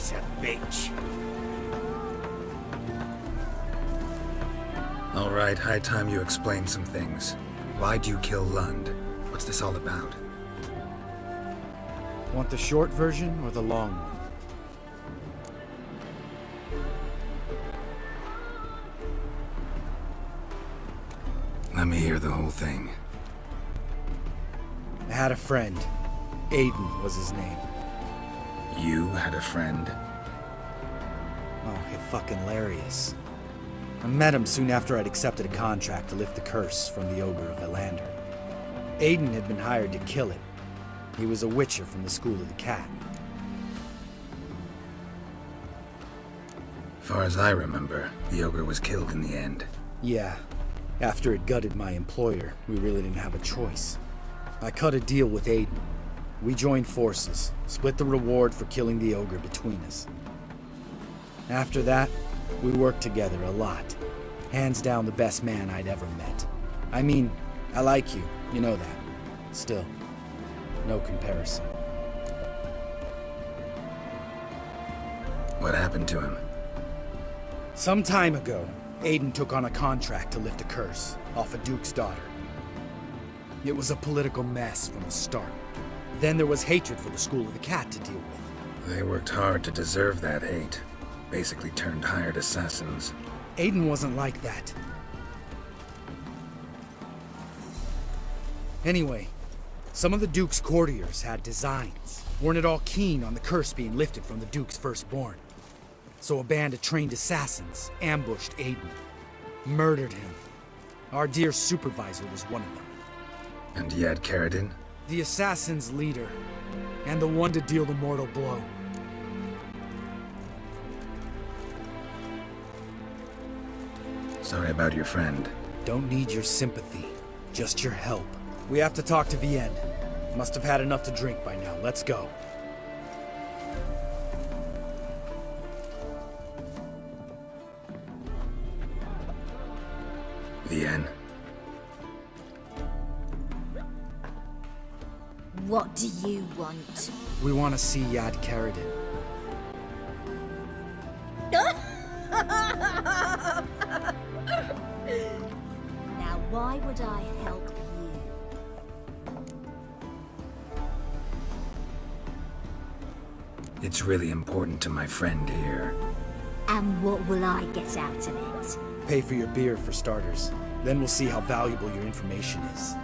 piece of bitch. All right, high time you explain some things. Why'd you kill Lund? What's this all about? Want the short version or the long one? Let me hear the whole thing. I had a friend. Aiden was his name. You had a friend? Oh, you're fucking hilarious. I met him soon after I'd accepted a contract to lift the curse from the Ogre of Elander. Aiden had been hired to kill it. He was a witcher from the School of the Cat. Far as I remember, the ogre was killed in the end. Yeah. After it gutted my employer, we really didn't have a choice. I cut a deal with Aiden. We joined forces, split the reward for killing the ogre between us. After that, we worked together a lot. Hands down the best man I'd ever met. I mean, I like you, you know that. Still, no comparison. What happened to him? Some time ago, Aiden took on a contract to lift a curse off a duke's daughter. It was a political mess from the start. Then there was hatred for the School of the Cat to deal with. They worked hard to deserve that hate. Basically turned hired assassins. Aiden wasn't like that. Anyway, some of the Duke's courtiers had designs. Weren't at all keen on the curse being lifted from the Duke's firstborn. So a band of trained assassins ambushed Aiden. Murdered him. Our dear supervisor was one of them. And you had Karadin? The assassin's leader. And the one to deal the mortal blow. Sorry about your friend. Don't need your sympathy. Just your help. We have to talk to Vienne. Must have had enough to drink by now. Let's go. Vienne. What do you want? We want to see Yad Karadin. Now, why would I help you? It's really important to my friend here. And what will I get out of it? Pay for your beer for starters. Then we'll see how valuable your information is.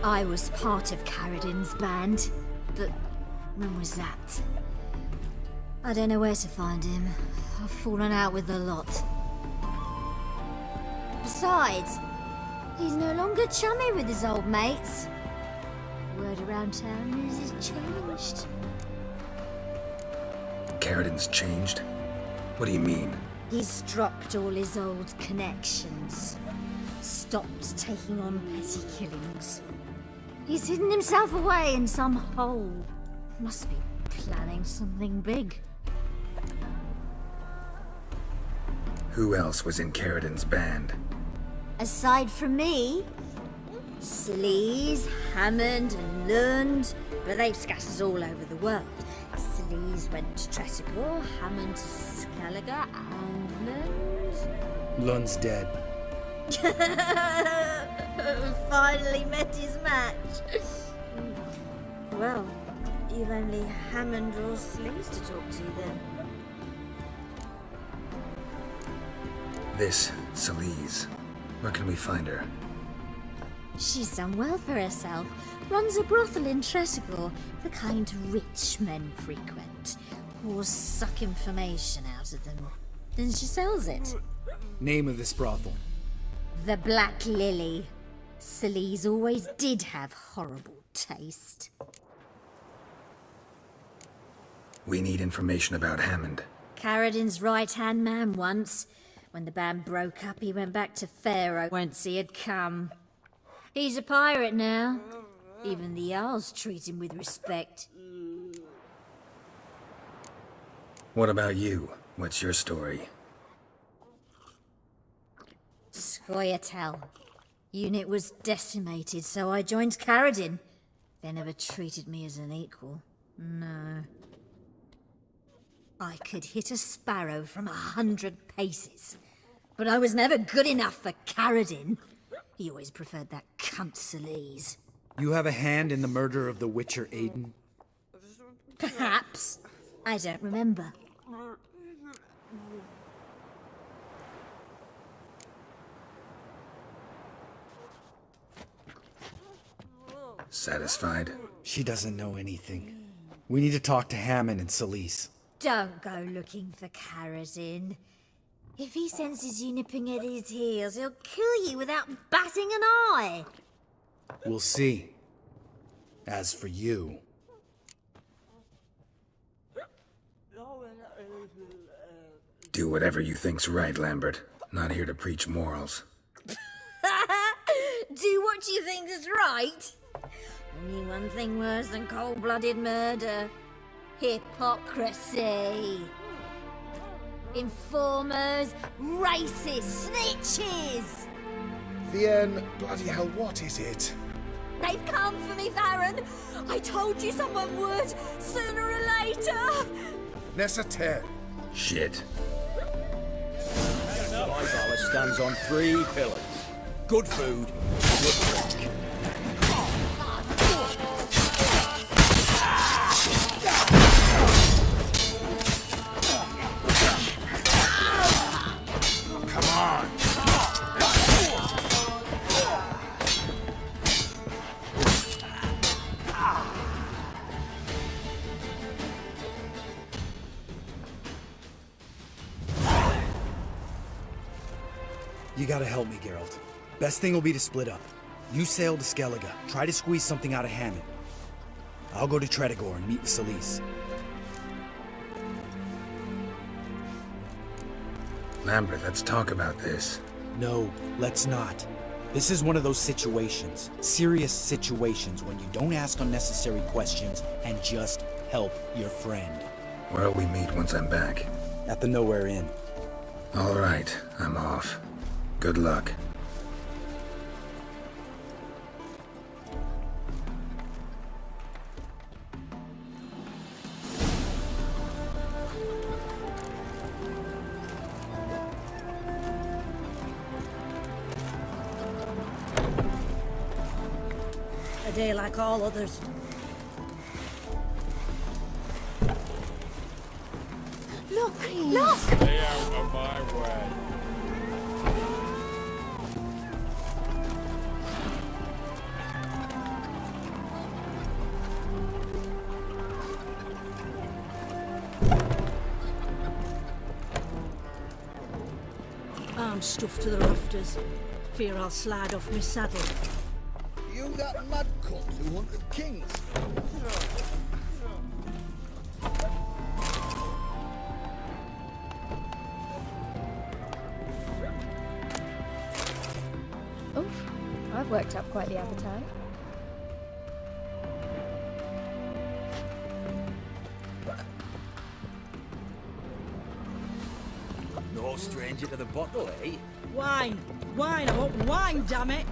I was part of Karadin's band, but when was that? I don't know where to find him. I've fallen out with a lot. Besides, he's no longer chummy with his old mates. Word around town is he's changed. Karadin's changed? What do you mean? He's dropped all his old connections. Stopped taking on petty killings. He's hidden himself away in some hole. Must be planning something big. Who else was in Karadin's band? Aside from me, Sleaze, Hammond and Lund, but they've scattered all over the world. Sleaze went to Tretigor, Hammond to Skellige, and Lund... Lund's dead. Finally met his match. Well, you've only Hammond or Sleaze to talk to then. This, Sleaze. Where can we find her? She's done well for herself. Runs a brothel in Tretigor, the kind rich men frequent. Whores suck information out of them. Then she sells it. Name of this brothel. The Black Lily. Sleaze always did have horrible taste. We need information about Hammond. Karadin's right-hand man once. When the band broke up, he went back to Pharaoh once he had come. He's a pirate now. Even the Jarls treat him with respect. What about you? What's your story? Scoia'tael. Unit was decimated, so I joined Caradin. They never treated me as an equal. No. I could hit a sparrow from 100 paces, but I was never good enough for Caradin. He always preferred that cunt Celise. You have a hand in the murder of the Witcher Aiden? Perhaps. I don't remember. Satisfied? She doesn't know anything. We need to talk to Hammond and Celise. Don't go looking for Caradin. If he senses you nipping at his heels, he'll kill you without batting an eye. We'll see. As for you... Do whatever you think's right, Lambert. Not here to preach morals. Do what you think is right. Only one thing worse than cold-blooded murder. Hypocrisy. Informers, racists, snitches. Thien, bloody hell, what is it? They've come for me, Farron. I told you someone would, sooner or later. Nessater. Shit. My valor stands on 3 pillars. Good food, good drink. Come on. You gotta help me, Geralt. Best thing will be to split up. You sail to Skellige, try to squeeze something out of Hammond. I'll go to Tredegor and meet with Celise. Lambert, let's talk about this. No, let's not. This is one of those situations, serious situations, when you don't ask unnecessary questions and just help your friend. Where'll we meet once I'm back? At the Nowhere Inn. All right, I'm off. Good luck. A day like all others. Look! Look! Stay out of my way. I'm stuffed to the rafters. Fear I'll slide off my saddle. You that mad cunt who hunted kings. Oof, I've worked up quite the appetite. No stranger to the bottle, eh? Wine! Wine! I want wine, damn it!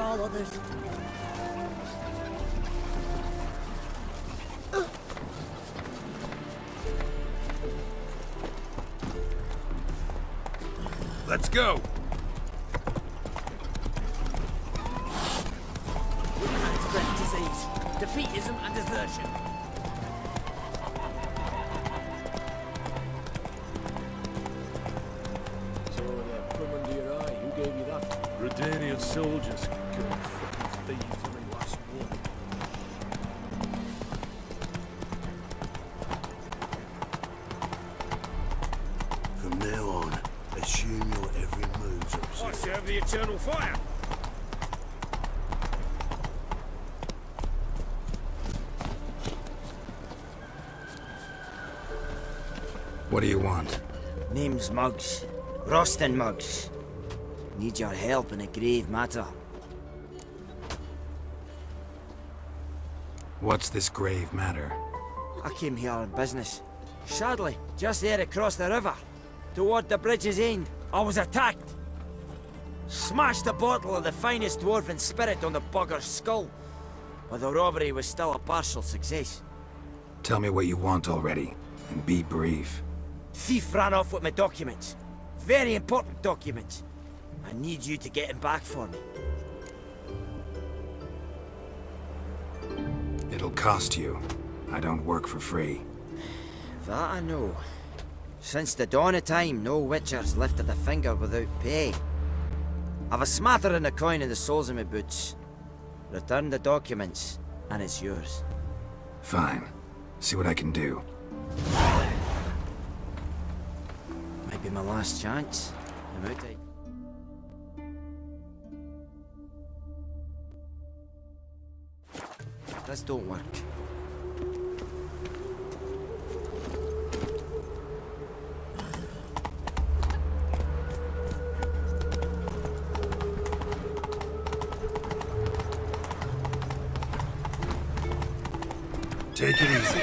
all others. Let's go! Spread disease, defeatism and desertion. So that come under your eye, who gave you that? Redanian soldiers killed fucking thieves every last one. From now on, assume your every move's I observed. serve the eternal fire! What do you want? Name's Muggs. Rostin Muggs. Need your help in a grave matter. What's this grave matter? I came here on business. Sadly, just there across the river, toward the bridge's end, I was attacked. Smashed a bottle of the finest dwarven spirit on the bugger's skull, but the robbery was still a partial success. Tell me what you want already, and be brief. Thief ran off with my documents. Very important documents. I need you to get him back for me. It'll cost you. I don't work for free. That I know. Since the dawn of time, no witcher's lifted a finger without pay. I've a smattering of coin in the soles of my boots. Return the documents, and it's yours. Fine. See what I can do. Might be my last chance. I'm out of... This don't work. Take it easy.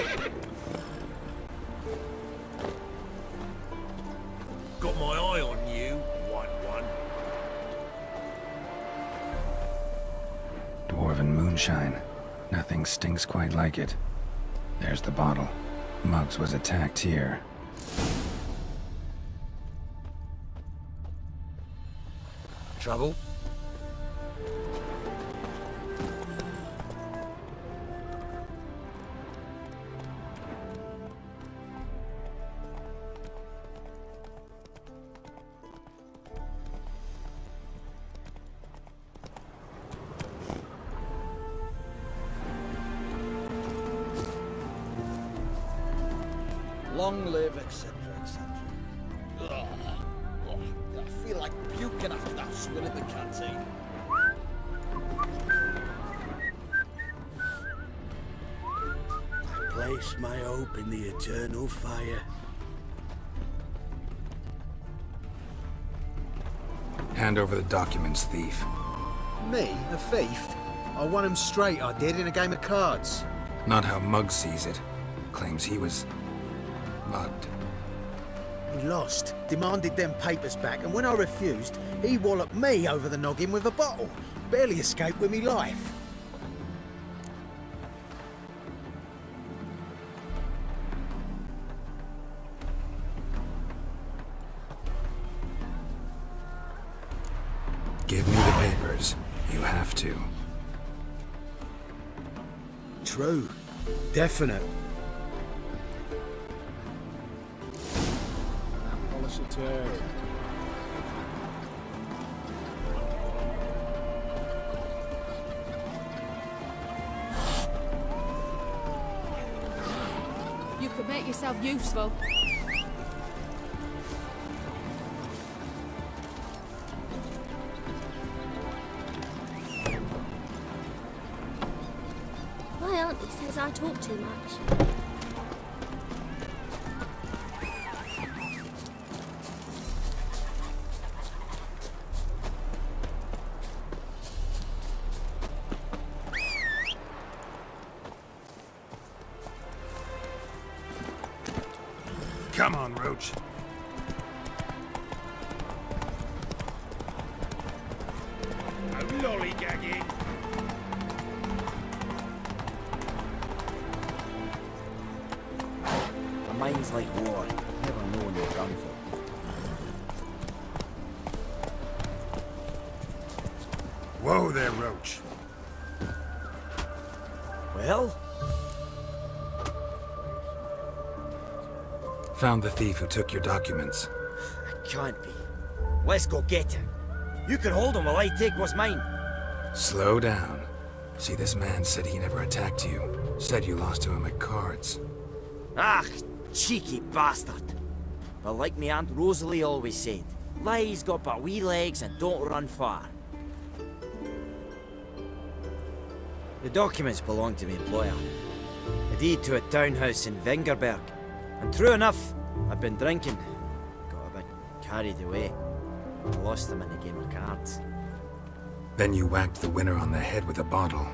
Got my eye on you, white one. Dwarven moonshine. Nothing stinks quite like it. There's the bottle. Muggs was attacked here. Trouble? Long live, etc., etc. I feel like puking after that swill in the canteen. I place my hope in the eternal fire. Hand over the documents, thief. Me? A thief? I won him straight, I did, in a game of cards. Not how Muggs sees it. Claims he was... mugged. He lost, demanded them papers back, and when I refused, he walloped me over the noggin with a bottle. Barely escaped with me life. Give me the papers. You have to. True. Definite. Polish a turn. You could make yourself useful. My auntie says I talk too much. Come on, Roach. Oh, lollygag. again. A mind's like war. Never know when you're done for. Whoa there, Roach. Well? Found the thief who took your documents. Can't be. Let's go get him. You can hold him while I take what's mine. Slow down. See, this man said he never attacked you. Said you lost to him at cards. Ah, cheeky bastard. But like me Aunt Rosalie always said, lies got but wee legs and don't run far. The documents belong to my employer. A deed to a townhouse in Vingerberg. And true enough, I've been drinking. Got a bit carried away. Lost them in a game of cards. Then you whacked the winner on the head with a bottle.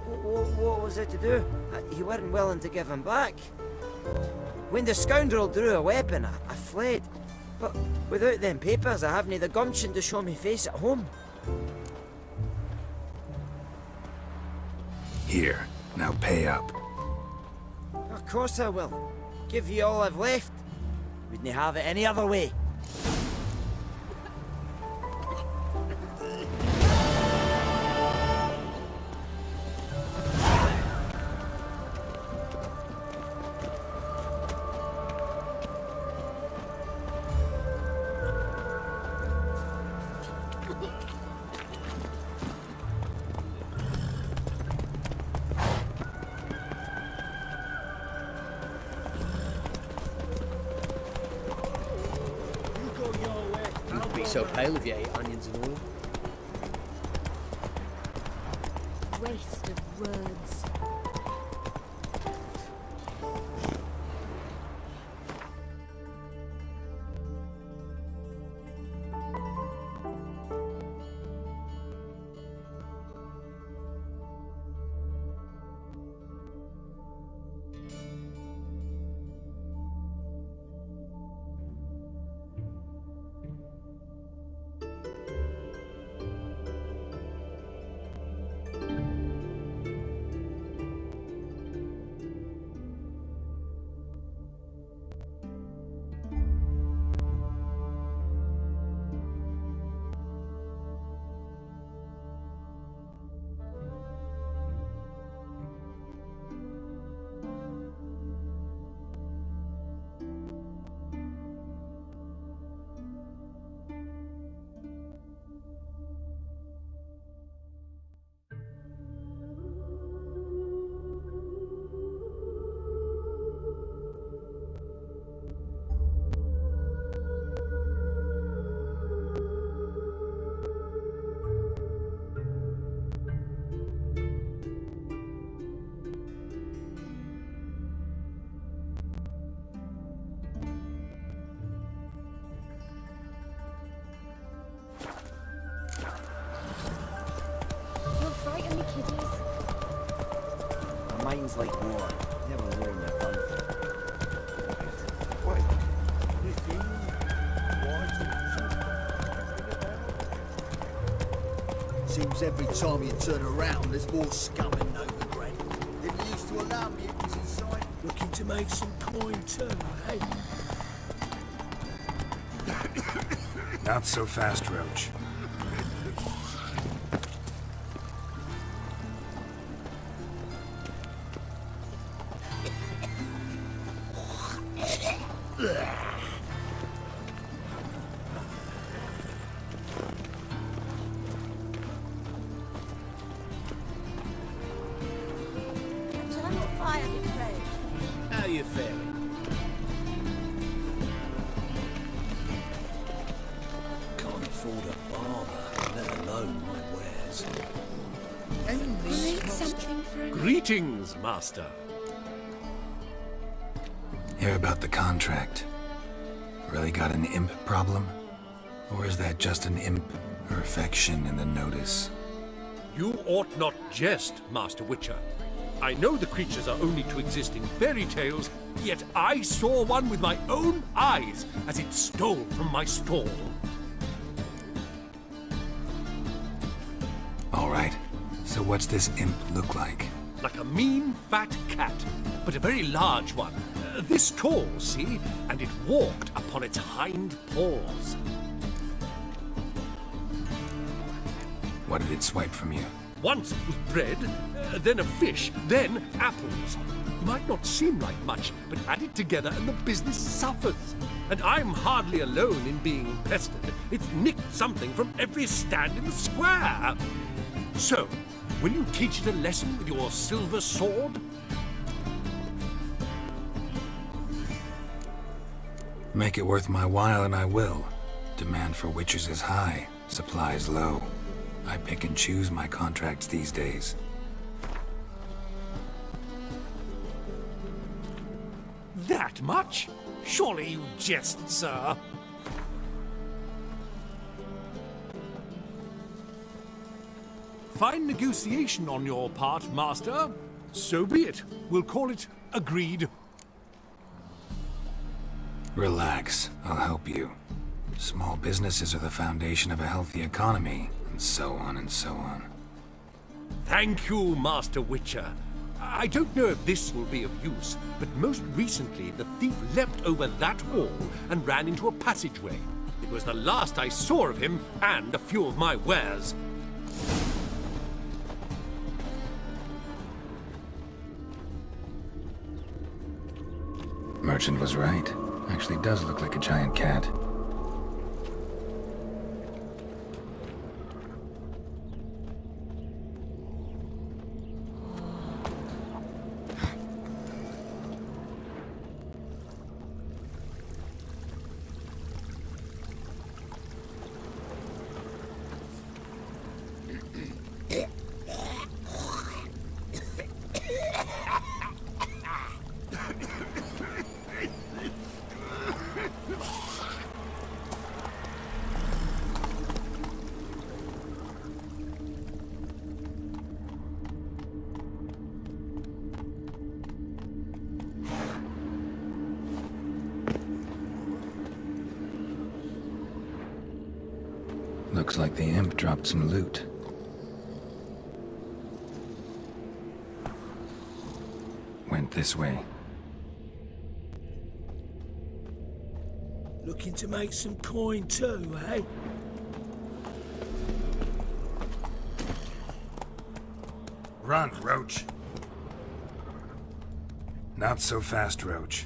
What was it to do? You weren't willing to give him back. When the scoundrel drew a weapon, I fled. But without them papers, I haven't the gumption to show me face at home. Here, now pay up. Of course I will. Give you all I've left. Wouldn't have it any other way. So pale if you ate onions and all. Waste of words. Mind's like war. Never know when you're done for. Seems every time you turn around, there's more scum in Novigrad. Didn't used to allow mutants inside. Looking to make some coin too, eh? Not so fast, Roach. How you faring? Can't afford a barber, let alone my wares. Greetings, Master. Hear about the contract. Really got an imp problem? Or is that just an imp or affection in the notice? You ought not jest, Master Witcher. I know the creatures are only to exist in fairy tales, yet I saw one with my own eyes as it stole from my stall. So what's this imp look like? Like a mean, fat cat, but a very large one. This tall, see? And it walked upon its hind paws. What did it swipe from you? Once it was bread, then a fish, then apples. Might not seem like much, but add it together and the business suffers. And I'm hardly alone in being pestered. It's nicked something from every stand in the square. So, will you teach it a lesson with your silver sword? Make it worth my while and I will. Demand for witchers is high, supply is low. I pick and choose my contracts these days. That much? Surely you jest, sir. Fine negotiation on your part, Master. So be it. We'll call it agreed. Relax, I'll help you. Small businesses are the foundation of a healthy economy, and so on and so on. Thank you, Master Witcher. I don't know if this will be of use, but most recently the thief leapt over that wall and ran into a passageway. It was the last I saw of him and a few of my wares. Merchant was right. Actually does look like a giant cat. Looks like the imp dropped some loot. Went this way. Looking to make some coin too, eh? Run, Roach. Not so fast, Roach.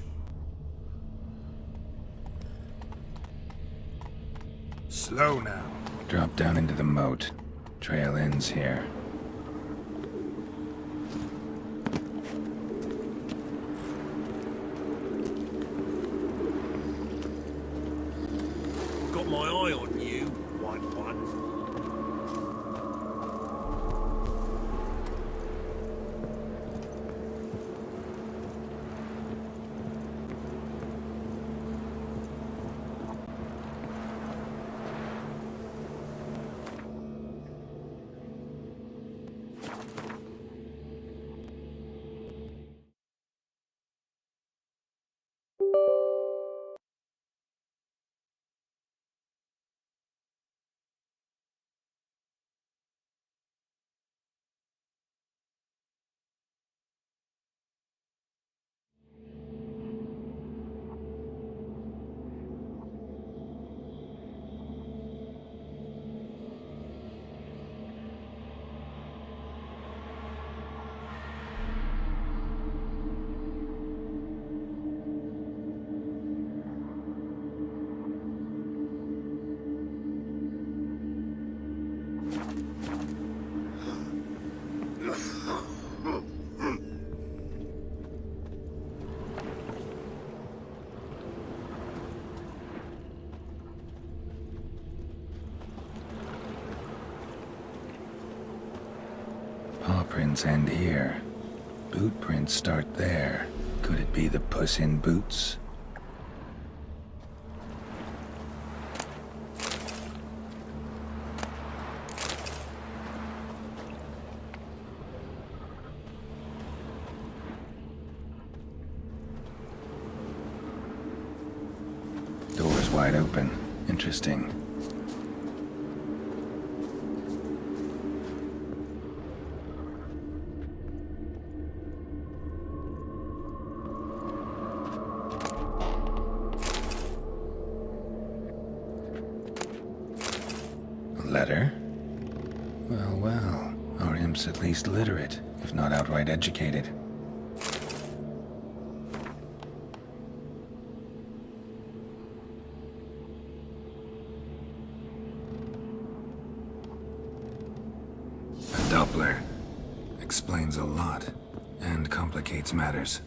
Slow now. Drop down into the moat. Trail ends here. Got my eye on you, white one. Paw prints end here. Boot prints start there. Could it be the Puss in Boots? Door's wide open. Interesting. letter? Well, well. Our imp's at least literate, if not outright educated. A Doppler. Explains a lot, and complicates matters.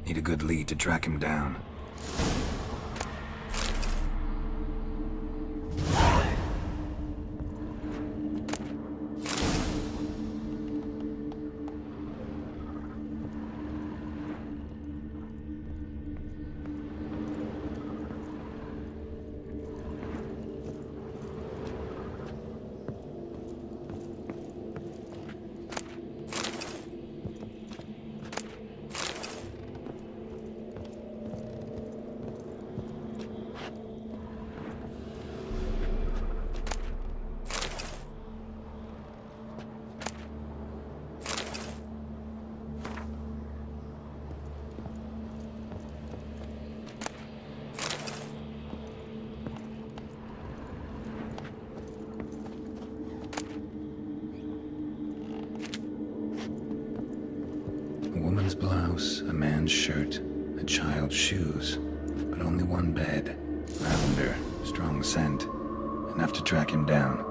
Need a good lead to track him down. A woman's blouse, a man's shirt, a child's shoes, but only one bed. Lavender, strong scent, enough to track him down.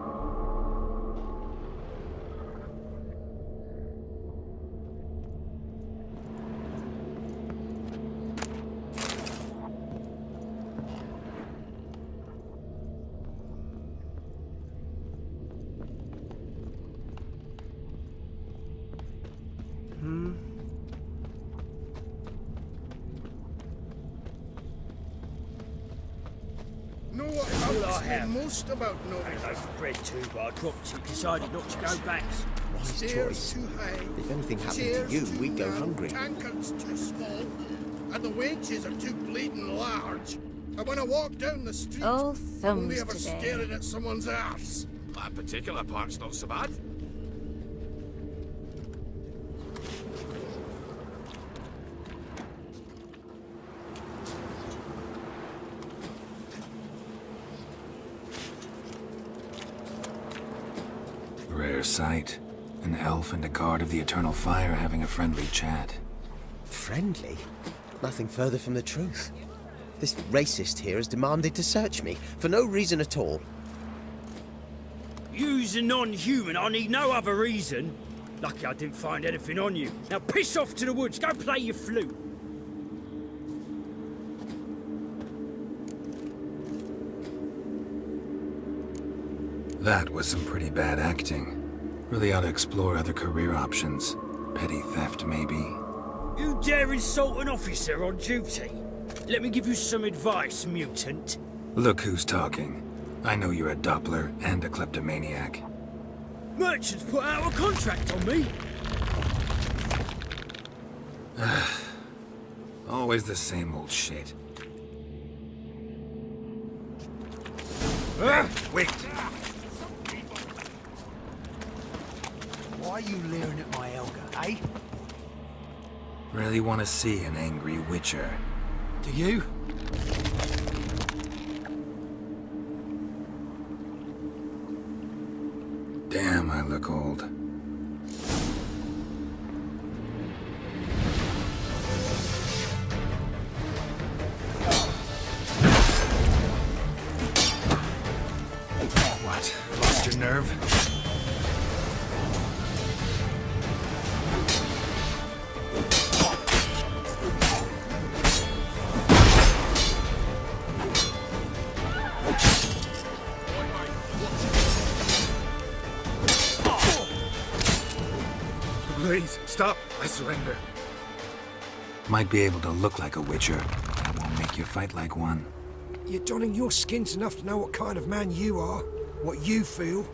Know what helps me most about knowing? I loaf of bread too, but I dropped it, decided not to go back. Wise Stairs choice. too high. If anything happened to chairs you, too we'd go young, hungry. Tankards too small, and the wages are too bleeding large. And when I walk down the street, Oh, I'm only thumbs ever today. staring at someone's arse. That particular part's not so bad. Rare sight. An elf and a guard of the Eternal Fire having a friendly chat. Friendly? Nothing further from the truth. This racist here has demanded to search me, for no reason at all. You's a non-human, I need no other reason. Lucky I didn't find anything on you. Now piss off to the woods, go play your flute. That was some pretty bad acting. Really ought to explore other career options. Petty theft, maybe. You dare insult an officer on duty? Let me give you some advice, mutant. Look who's talking. I know you're a Doppler and a kleptomaniac. Merchants put out a contract on me. Always the same old shit. Wait! Why are you leering at my Elga, eh? Really want to see an angry witcher. Do you? Damn, I look old. What? Lost your nerve? Please, stop. I surrender. Might be able to look like a witcher. That won't make you fight like one. You're donning your skins enough to know what kind of man you are, what you feel.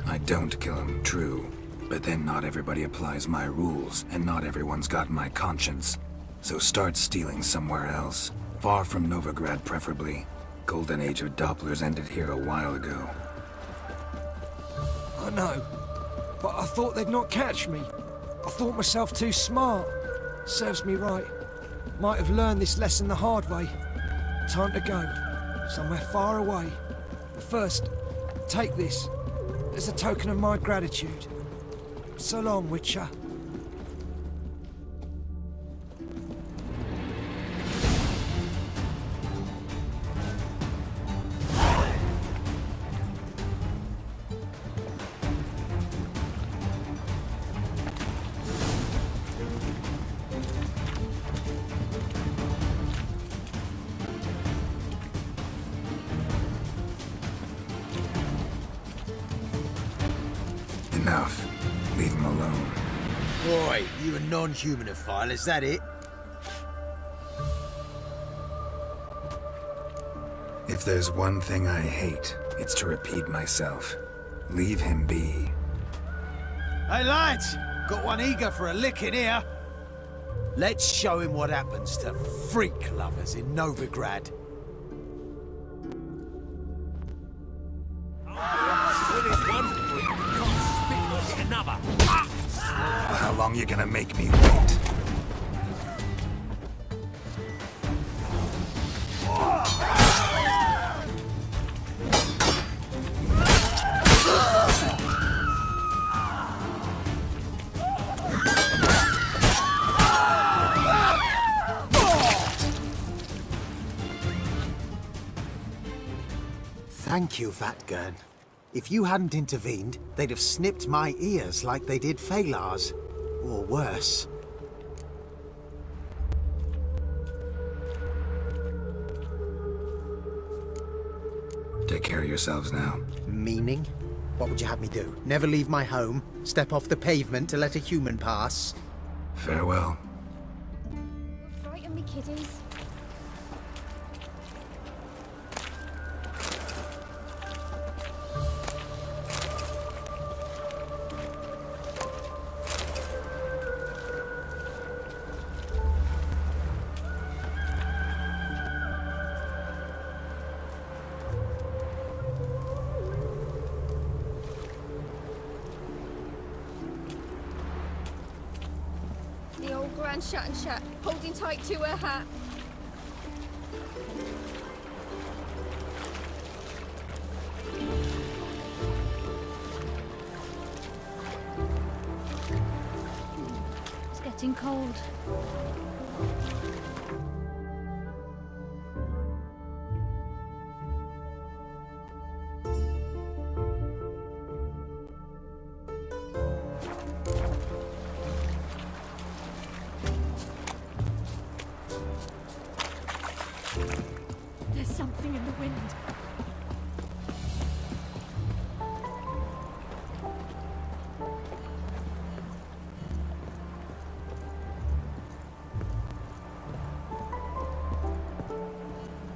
I don't kill him, true. But then not everybody applies my rules, and not everyone's got my conscience. So start stealing somewhere else. Far from Novigrad, preferably. Golden age of Dopplers ended here a while ago. I know, but I thought they'd not catch me. I thought myself too smart. Serves me right. Might have learned this lesson the hard way. Time to go. Somewhere far away. But first, take this as a token of my gratitude. So long, Witcher. Enough. Leave him alone. Boy, you a non-humanophile, is that it? If there's one thing I hate, it's to repeat myself. Leave him be. Hey lads, got one eager for a licking here. Let's show him what happens to freak lovers in Novigrad. How long you gonna make me wait? Thank you, Vatgern. If you hadn't intervened, they'd have snipped my ears like they did Phalar's. Or worse. Take care of yourselves now. Meaning? What would you have me do? Never leave my home? Step off the pavement to let a human pass? Farewell. Frighten me, kiddies. The old Grand Shat and Shat, holding tight to her hat. It's getting cold. There's something in the wind.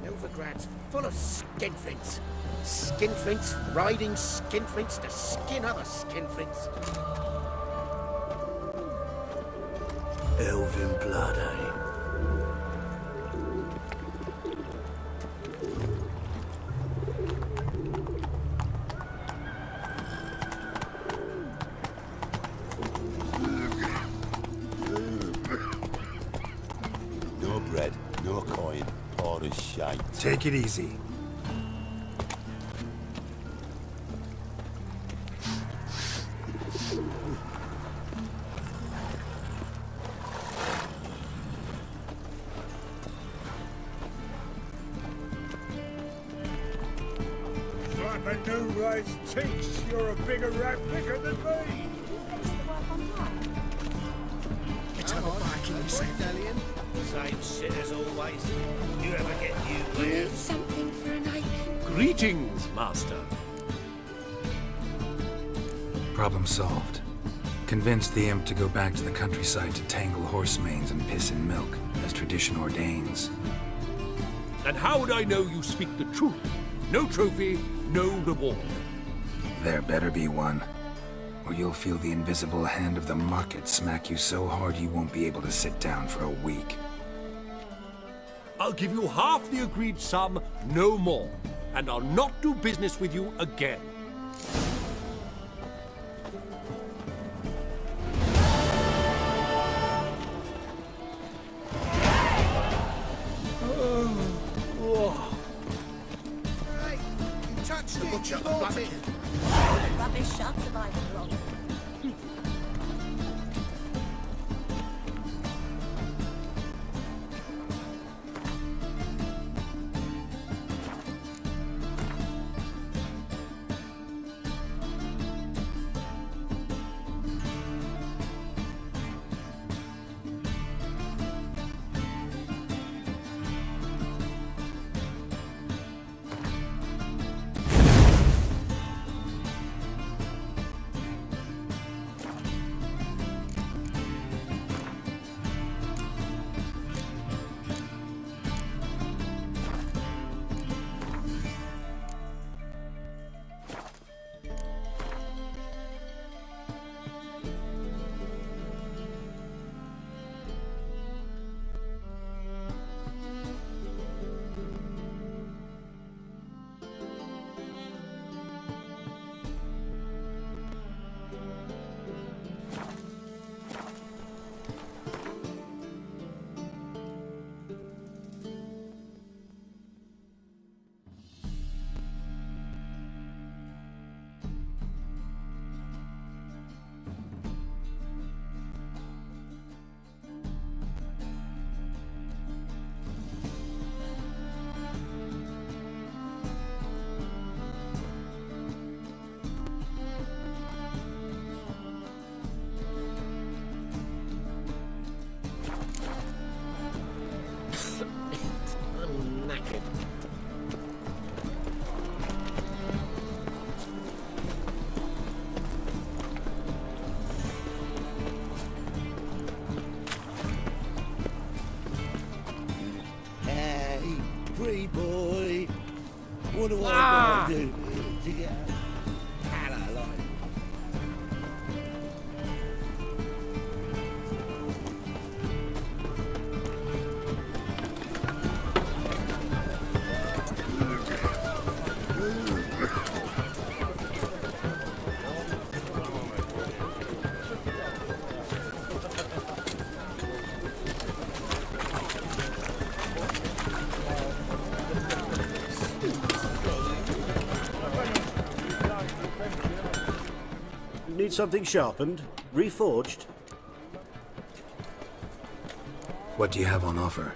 Novigrad's full of skinflints. Skinflints riding skinflints to skin other skinflints. Elven blood, eh? No bread, no coin, or a shite. Take it easy. Like a new race teach, you're a bigger rat picker than me. It's all back in the same shit as always. You ever get you weird? Something for a night. Greetings, Master. Problem solved. Convinced the imp to go back to the countryside to tangle horse manes and piss in milk, as tradition ordains. And how would I know you speak the truth? No trophy, no reward. There better be one, or you'll feel the invisible hand of the market smack you so hard you won't be able to sit down for a week. I'll give you half the agreed sum, no more. And I'll not do business with you again. Catch the butcher and rabbit. Rubbish shan't survive long. I'm knackered. Hey, pretty boy. What do I gotta do to get out of life? Need something sharpened? Reforged? What do you have on offer?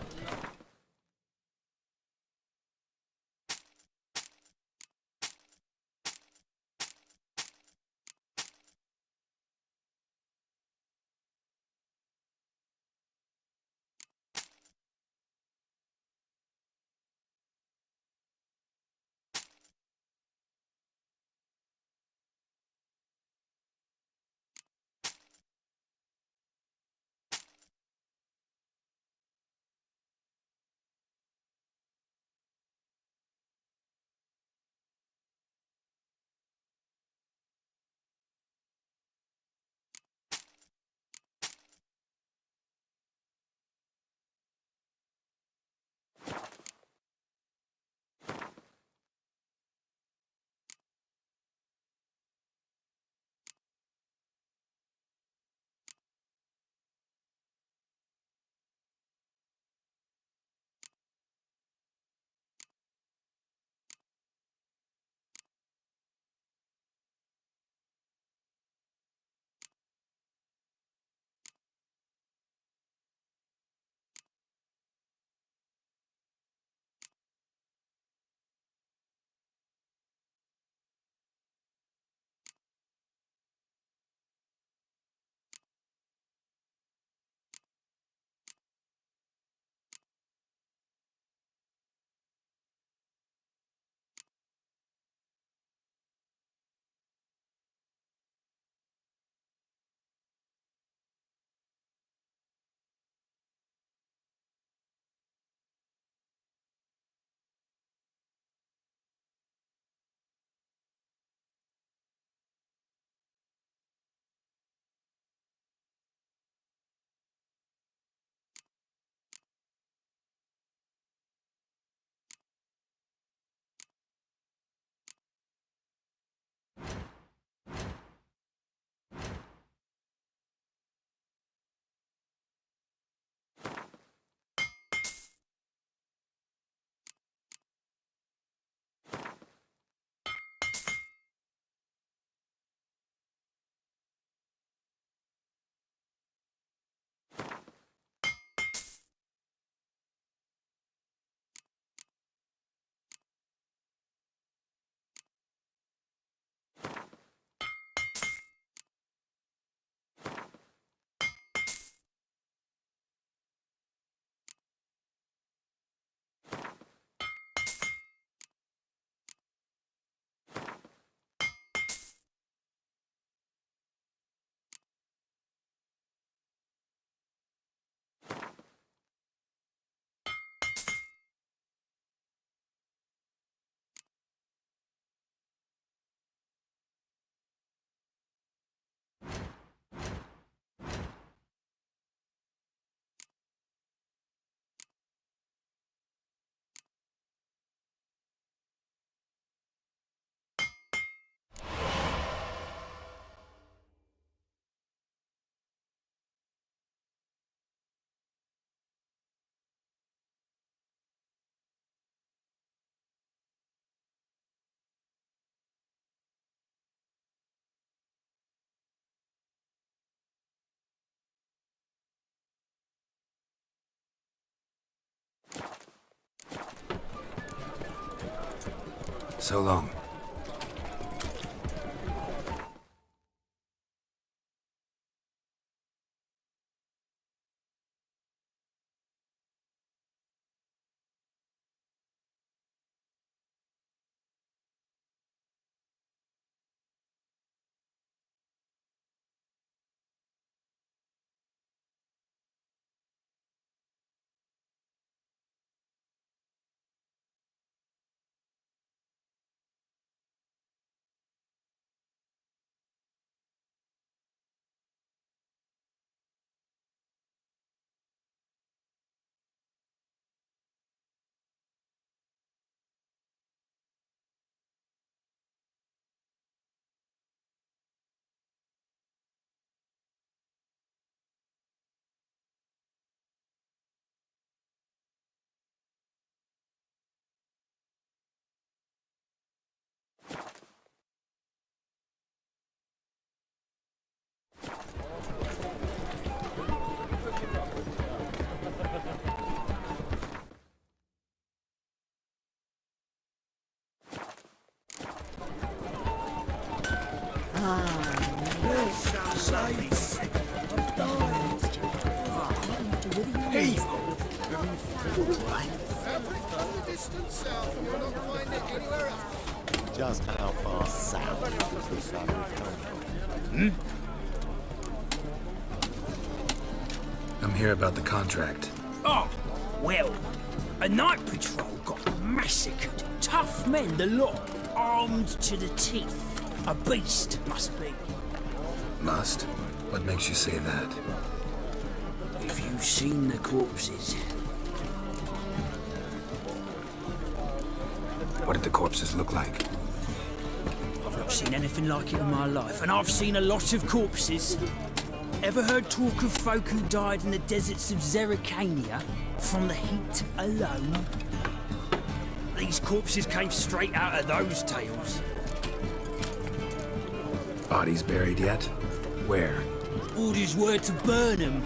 So long. Just how far south does this fabric come from? I'm here about the contract. Oh, well, a night patrol got massacred. Tough men, the lot, armed to the teeth. A beast, must be. Must? What makes you say that? Have you seen the corpses? What did the corpses look like? I've not seen anything like it in my life, and I've seen a lot of corpses. Ever heard talk of folk who died in the deserts of Zerrikania from the heat alone? These corpses came straight out of those tales. Bodies buried yet? Where? Orders were to burn them.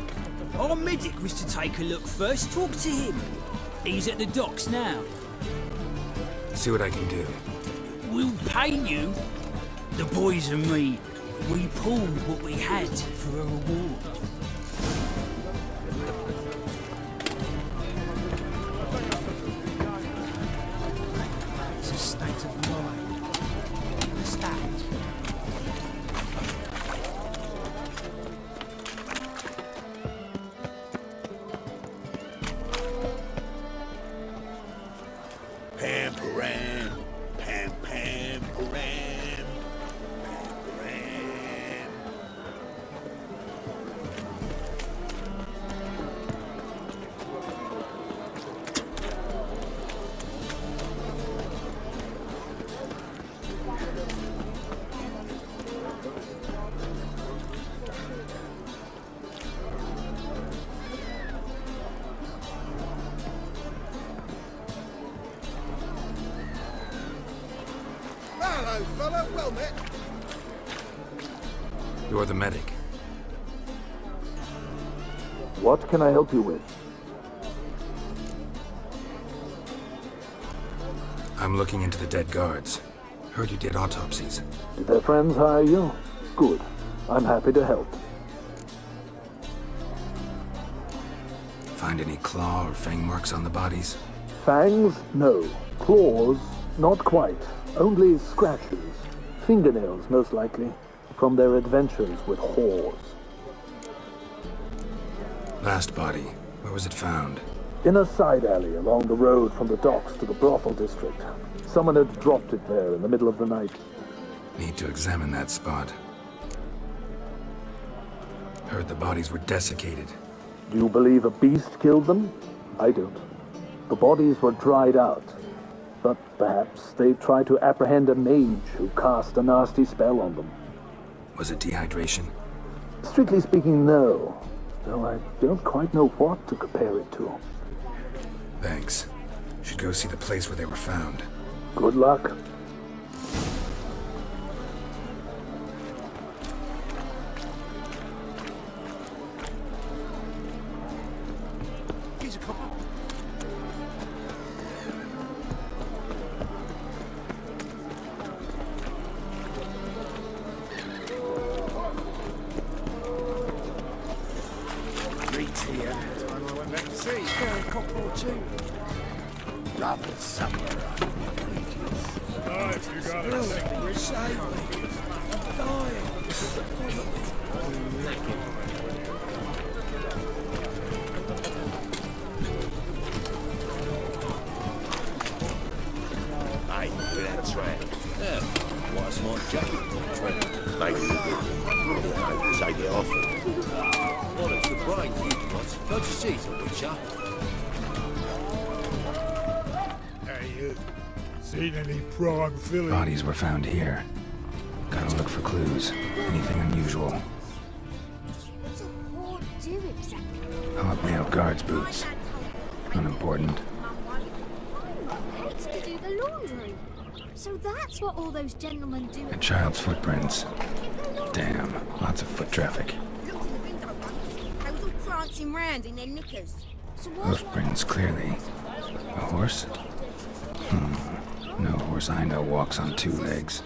Our medic was to take a look first, talk to him. He's at the docks now. See what I can do. We'll pay you. The boys and me, we pulled what we had for a reward. It's a state of mind. What's that? Pam-param, pam-pam-param, pam-param. Hello, fella. Well met. You're the medic. What can I help you with? I'm looking into the dead guards. Heard you did autopsies. Did their friends hire you? Good. I'm happy to help. Find any claw or fang marks on the bodies? Fangs? No. Claws? Not quite. Only scratches. Fingernails, most likely. From their adventures with whores. Last body. Where was it found? In a side alley along the road from the docks to the brothel district. Someone had dropped it there in the middle of the night. Need to examine that spot. Heard the bodies were desiccated. Do you believe a beast killed them? I don't. The bodies were dried out. But perhaps they tried to apprehend a mage who cast a nasty spell on them. Was it dehydration? Strictly speaking, no. Though I don't quite know what to compare it to. Thanks. Should go see the place where they were found. Good luck. Here's a copper. before, too. Rather somewhere Nice, you got it. Bill, save me. I'm dying. Hey, look at that track. Yeah, why smart jacket for the track? Make it take it off. Well, it's the brain you've got. Don't you see, it's a witcher? Hey, you. Seen any prime filly? Bodies were found here. Gotta look for clues. Anything unusual. What's a whore do exactly? Hobnailed guards boots. Unimportant. Hates to do the laundry. So that's what all those gentlemen do. A child's footprints. Damn, lots of foot traffic. Looked in the window once. They was all prancing round in their knickers. So what's Hoofprints, clearly. A horse? No horse I know walks on two legs.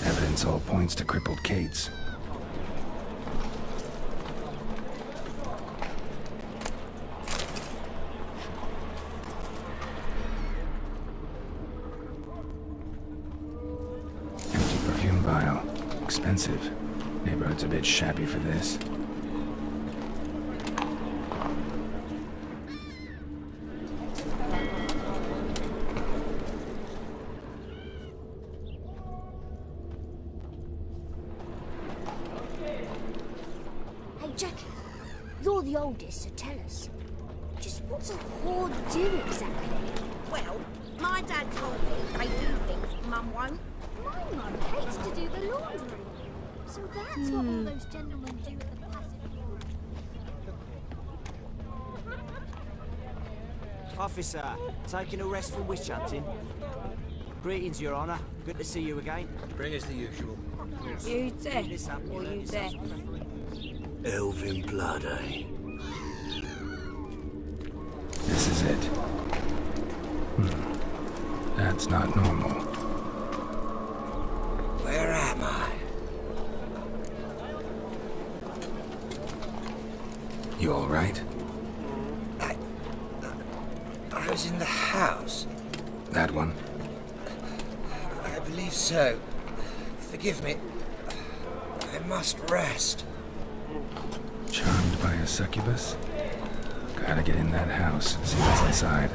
Evidence all points to crippled Kate's. Empty perfume vial. Expensive. Neighborhood's a bit shabby for this. Hey, Jackie, you're the oldest, so tell us. Just what's a whore do exactly? Well, my dad told me they do things Mum won't. My mum hates to do the laundry. So that's what all those gentlemen do at the passive forum. Officer, taking a rest from witch hunting. Greetings, Your Honour. Good to see you again. Bring us the usual. You deaf or you deaf? Elven blood, eh? This is it. That's not normal. Where am I? You all right? I was in the house. That one? I believe so. Forgive me. I must rest. Charmed by a succubus? Gotta get in that house, see what's inside.